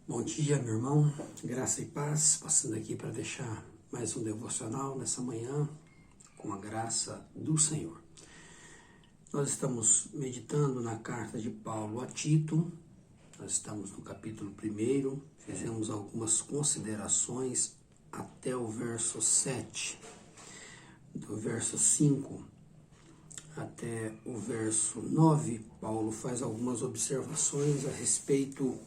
Bom dia, meu irmão, graça e paz, passando aqui para deixar mais um devocional nessa manhã, com a graça do Senhor. Nós estamos meditando na carta de Paulo a Tito, nós estamos no capítulo 1, fizemos algumas considerações até o verso 7, do verso 5 até o verso 9, Paulo faz algumas observações a respeito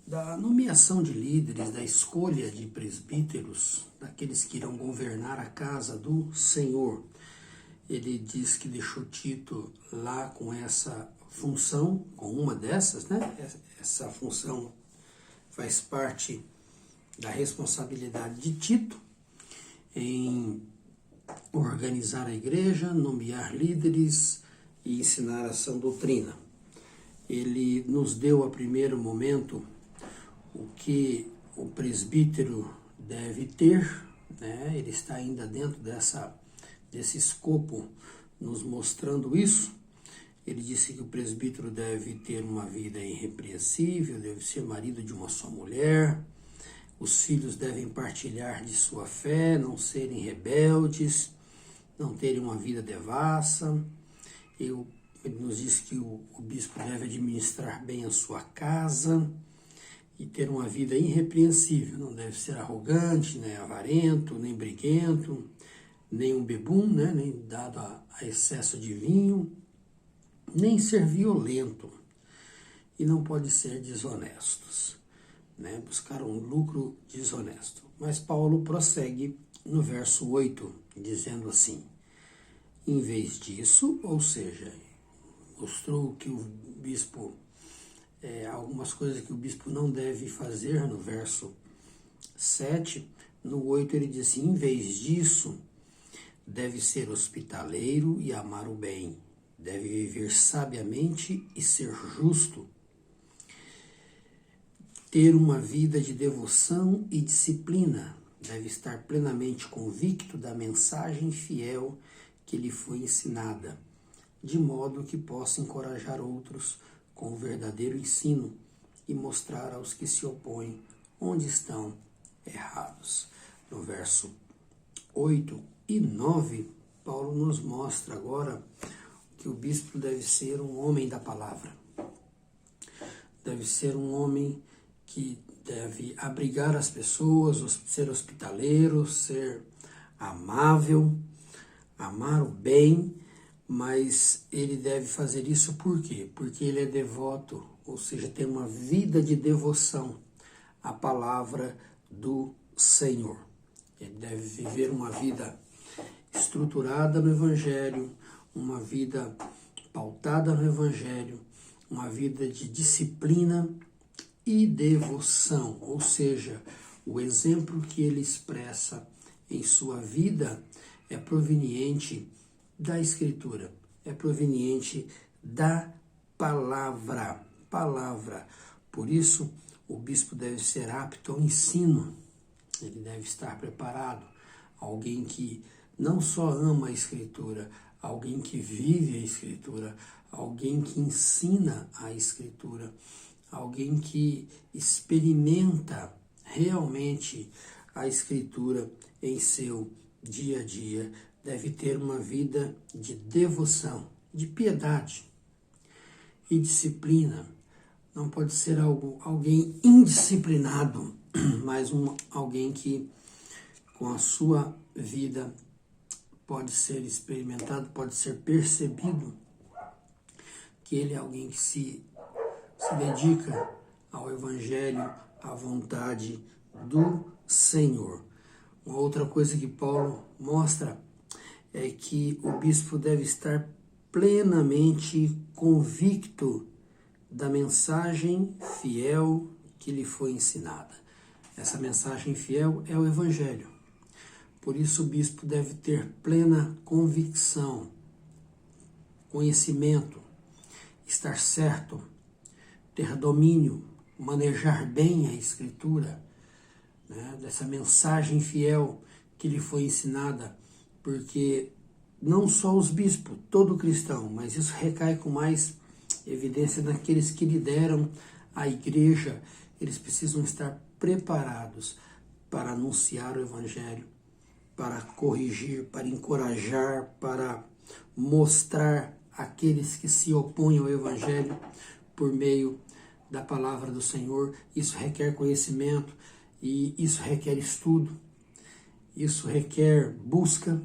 da nomeação de líderes, da escolha de presbíteros, daqueles que irão governar a casa do Senhor. Ele diz que deixou Tito lá com essa função, com uma dessas, né? Essa função faz parte da responsabilidade de Tito em organizar a igreja, nomear líderes e ensinar a sã doutrina. Ele nos deu a primeiro momento o que o presbítero deve ter, né? Ele está ainda dentro desse escopo, nos mostrando isso. Ele disse que o presbítero deve ter uma vida irrepreensível, deve ser marido de uma só mulher, os filhos devem partilhar de sua fé, não serem rebeldes, não terem uma vida devassa. Ele nos diz que o bispo deve administrar bem a sua casa e ter uma vida irrepreensível, não deve ser arrogante, nem avarento, nem briguento, nem um bebum, né? Nem dado a excesso de vinho, nem ser violento, e não pode ser desonestos, né? Buscar um lucro desonesto. Mas Paulo prossegue no verso 8, dizendo assim: em vez disso, ou seja, mostrou que o bispo algumas coisas que o bispo não deve fazer no verso 7, no 8 ele diz assim: em vez disso, deve ser hospitaleiro e amar o bem, deve viver sabiamente e ser justo, ter uma vida de devoção e disciplina, deve estar plenamente convicto da mensagem fiel que lhe foi ensinada, de modo que possa encorajar outros com o verdadeiro ensino e mostrar aos que se opõem onde estão errados. No verso 8 e 9, Paulo nos mostra agora que o bispo deve ser um homem da palavra. Deve ser um homem que deve abrigar as pessoas, ser hospitaleiro, ser amável, amar o bem, mas ele deve fazer isso por quê? Porque ele é devoto, ou seja, tem uma vida de devoção à palavra do Senhor. Ele deve viver uma vida estruturada no Evangelho, uma vida pautada no Evangelho, uma vida de disciplina e devoção, ou seja, o exemplo que ele expressa em sua vida é proveniente da Escritura, é proveniente da palavra. Por isso, o bispo deve ser apto ao ensino, ele deve estar preparado, alguém que não só ama a Escritura, alguém que vive a Escritura, alguém que ensina a Escritura, alguém que experimenta realmente a Escritura em seu dia a dia, deve ter uma vida de devoção, de piedade e disciplina. Não pode ser alguém indisciplinado, mas alguém que com a sua vida pode ser experimentado, pode ser percebido que ele é alguém que se dedica ao Evangelho, à vontade do Senhor. Uma outra coisa que Paulo mostra é que o bispo deve estar plenamente convicto da mensagem fiel que lhe foi ensinada. Essa mensagem fiel é o Evangelho. Por isso o bispo deve ter plena convicção, conhecimento, estar certo, ter domínio, manejar bem a Escritura, né, dessa mensagem fiel que lhe foi ensinada, porque não só os bispos, todo cristão, mas isso recai com mais evidência naqueles que lideram a igreja, eles precisam estar preparados para anunciar o Evangelho, para corrigir, para encorajar, para mostrar aqueles que se opõem ao Evangelho por meio da palavra do Senhor. Isso requer conhecimento e isso requer estudo, isso requer busca,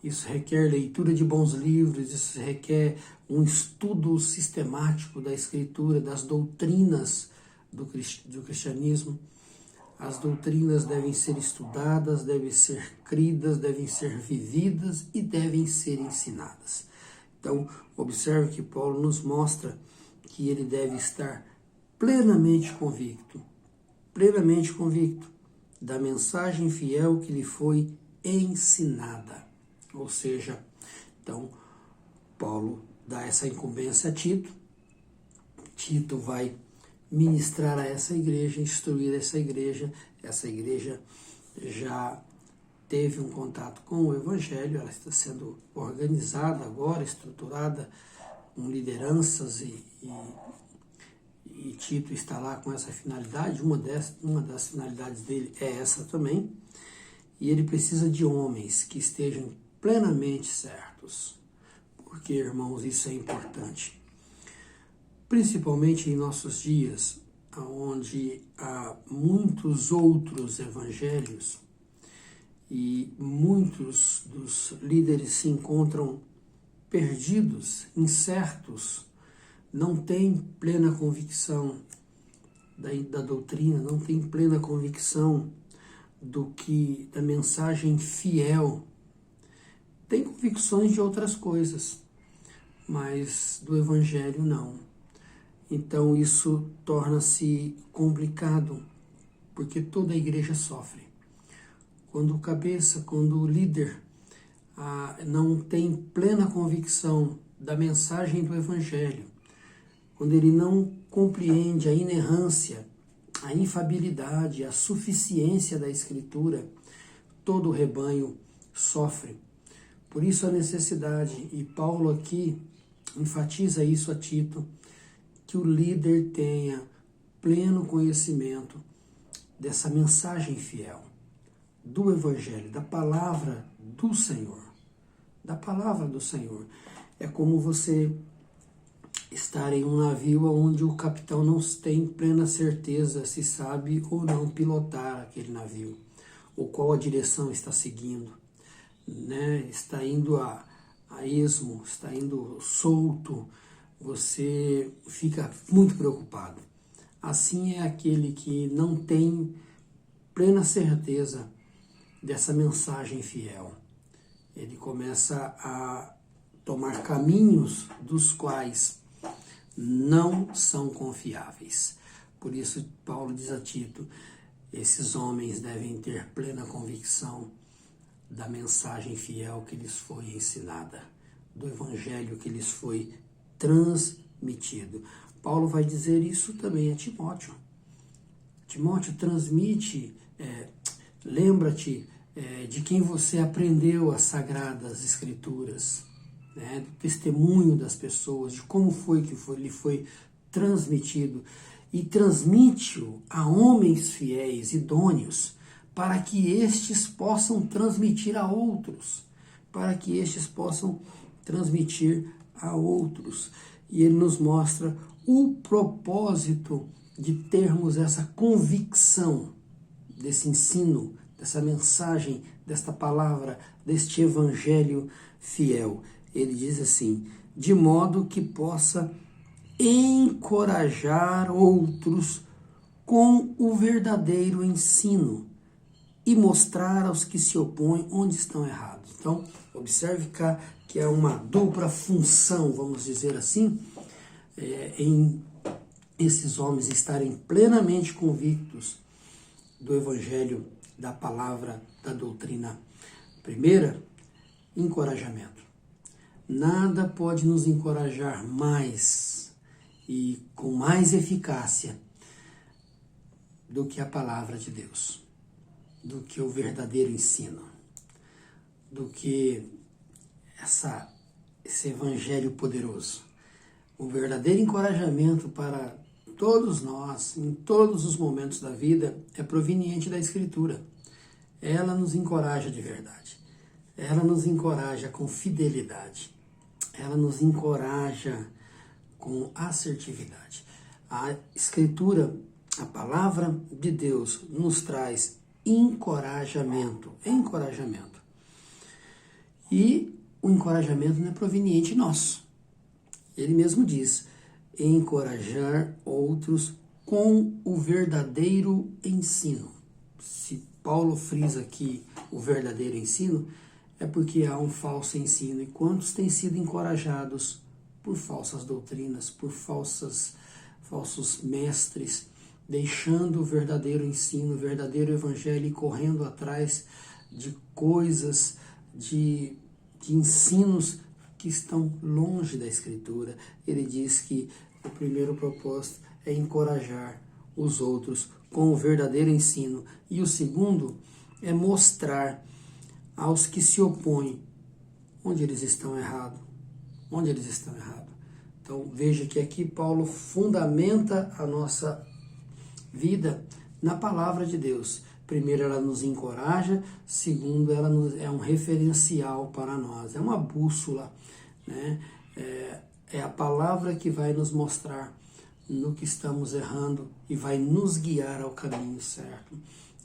isso requer leitura de bons livros, isso requer um estudo sistemático da Escritura, das doutrinas do cristianismo. As doutrinas devem ser estudadas, devem ser cridas, devem ser vividas e devem ser ensinadas. Então, observe que Paulo nos mostra que ele deve estar plenamente convicto da mensagem fiel que lhe foi ensinada. Ou seja, então, Paulo dá essa incumbência a Tito. Tito vai ministrar a essa igreja, instruir essa igreja. Essa igreja já teve um contato com o Evangelho, ela está sendo organizada agora, estruturada, com lideranças e Tito está lá com essa finalidade. Uma das finalidades dele é essa também. E ele precisa de homens que estejam plenamente certos. Porque, irmãos, isso é importante. Principalmente em nossos dias, onde há muitos outros evangelhos e muitos dos líderes se encontram perdidos, incertos, não têm plena convicção da doutrina, não têm plena convicção da mensagem fiel. Tem convicções de outras coisas, mas do Evangelho não. Então isso torna-se complicado, porque toda a igreja sofre. Quando o cabeça, quando o líder não tem plena convicção da mensagem do Evangelho, quando ele não compreende a inerrância, a infabilidade, a suficiência da Escritura, todo o rebanho sofre. Por isso a necessidade, e Paulo aqui enfatiza isso a Tito, que o líder tenha pleno conhecimento dessa mensagem fiel, do Evangelho, da palavra do Senhor. Da palavra do Senhor. É como você estar em um navio onde o capitão não tem plena certeza se sabe ou não pilotar aquele navio, ou qual a direção está seguindo, né? Está indo a esmo, está indo solto, você fica muito preocupado. Assim é aquele que não tem plena certeza dessa mensagem fiel. Ele começa a tomar caminhos dos quais não são confiáveis. Por isso, Paulo diz a Tito, esses homens devem ter plena convicção da mensagem fiel que lhes foi ensinada, do Evangelho que lhes foi transmitido. Paulo vai dizer isso também a Timóteo. Timóteo, transmite, lembra-te de quem você aprendeu as Sagradas Escrituras, né, do testemunho das pessoas, de como lhe foi transmitido, e transmite-o a homens fiéis, idôneos, para que estes possam transmitir a outros, E ele nos mostra o propósito de termos essa convicção desse ensino, dessa mensagem, desta palavra, deste evangelho fiel. Ele diz assim, de modo que possa encorajar outros com o verdadeiro ensino e mostrar aos que se opõem onde estão errados. Então, observe que é uma dupla função, vamos dizer assim, em esses homens estarem plenamente convictos do evangelho, da palavra, da doutrina. Primeira, encorajamento. Nada pode nos encorajar mais e com mais eficácia do que a palavra de Deus, do que o verdadeiro ensino, do que esse evangelho poderoso. O verdadeiro encorajamento para todos nós, em todos os momentos da vida, é proveniente da Escritura. Ela nos encoraja de verdade. Ela nos encoraja com fidelidade. Ela nos encoraja com assertividade. A Escritura, a palavra de Deus, nos traz encorajamento. Encorajamento. E o encorajamento não é proveniente nosso. Ele mesmo diz: encorajar outros com o verdadeiro ensino. Se Paulo frisa aqui o verdadeiro ensino, é porque há um falso ensino. E quantos têm sido encorajados por falsas doutrinas, por falsos mestres, deixando o verdadeiro ensino, o verdadeiro evangelho e correndo atrás de coisas, de ensinos que estão longe da Escritura. Ele diz que o primeiro propósito é encorajar os outros com o verdadeiro ensino, e o segundo é mostrar aos que se opõem onde eles estão errados. Onde eles estão errados. Então veja que aqui Paulo fundamenta a nossa vida na palavra de Deus. Primeiro, ela nos encoraja. Segundo, ela é um referencial para nós. É uma bússola, né? É a palavra que vai nos mostrar no que estamos errando e vai nos guiar ao caminho certo.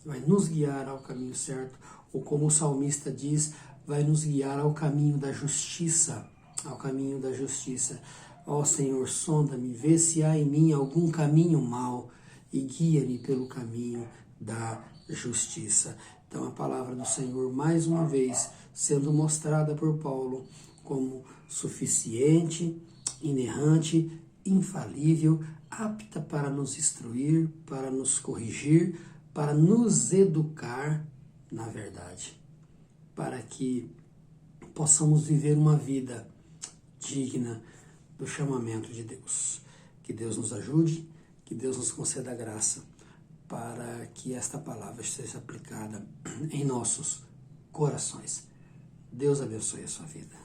Vai nos guiar ao caminho certo. Ou como o salmista diz, vai nos guiar ao caminho da justiça. Ao caminho da justiça. Ó Senhor, sonda-me, vê se há em mim algum caminho mau e guia-me pelo caminho da justiça. Então a palavra do Senhor, mais uma vez, sendo mostrada por Paulo como suficiente, inerrante, infalível, apta para nos instruir, para nos corrigir, para nos educar na verdade, para que possamos viver uma vida digna do chamamento de Deus. Que Deus nos ajude, que Deus nos conceda a graça para que esta palavra seja aplicada em nossos corações. Deus abençoe a sua vida.